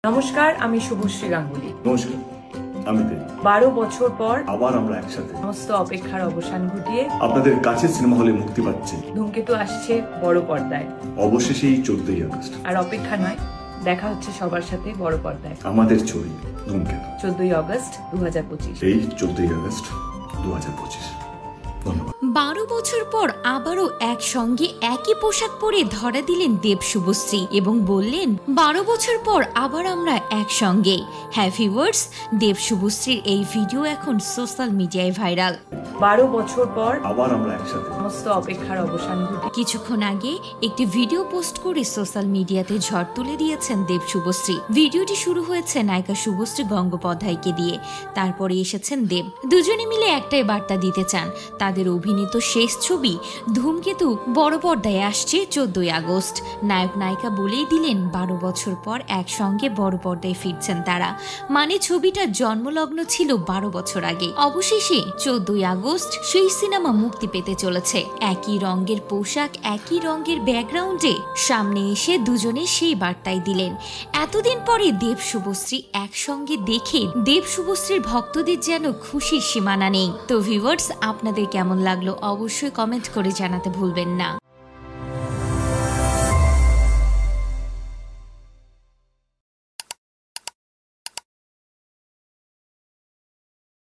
নমস্কার, আমি শুভশ্রী গাঙ্গুলি। নমস্কার, আমি দেব। 12 বছর পর আবার আমরা একসাথে সমস্ত অপেক্ষার অবসান ঘটিয়ে আপনাদের কাছের সিনেমা হলে মুক্তি পাচ্ছে ধূমকেতু আসছে বড় পর্দায়। অবশেষেই 14ই আগস্ট। আর অপেক্ষা নয়, দেখা হচ্ছে সবার সাথে বড় পর্দায়। আমাদের ছবি ধূমকেতু 14ই আগস্ট 2025। এই 14ই আগস্ট 2025। ধন্যবাদ। 12 বছর পর আবারও একসঙ্গে একই পোশাক পরে ধরা দিলেন দেব শুভশ্রী এবং বললেন 12 বছর পর আবার আমরা একসঙ্গে। হ্যাপি ওয়ার্ডস। দেব শুভশ্রীর এই ভিডিও এখন সোশ্যাল মিডিয়ায় ভাইরাল। 12 বছর পর আবার আমরা একসাথে সমস্ত অপেক্ষার অবসান ঘটিয়ে কিছুক্ষণ আগে একটি ভিডিও পোস্ট করে সোশ্যাল মিডিয়াতে ঝড় তুলে দিয়েছেন দেব শুভশ্রী। ভিডিওটি শুরু হয়েছে নায়িকা শুভশ্রী গঙ্গোপাধ্যায়কে দিয়ে, তারপরে এসেছেন দেব। দুজনে মিলে একটাই বার্তা দিতে চান, তাদের অভিনীত শেষ ছবি ধূমকেতু বড় পর্দায় আসছে 14ই আগস্ট। নায়ক নায়িকা বলেই দিলেন 12 বছর পর একসঙ্গে বড় পর্দায় ফিরছেন তারা। মানে ছবিটা জন্মলগ্ন ছিল 12 বছর আগে। অবশেষে 14ই আগস্ট সেই সিনেমা মুক্তি পেতে চলেছে। একই রঙের পোশাক, একই রঙের ব্যাকগ্রাউন্ডে সামনে এসে দুজনে সেই বার্তাই দিলেন। এতদিন পরে দেব শুভশ্রী একসঙ্গে দেখে দেব শুভশ্রীর ভক্তদের যেন খুশির সীমানা নেই। তো ভিউয়ার্স, আপনাদের কেমন লাগলো অবশ্যই কমেন্ট করে জানাতে ভুলবেন না।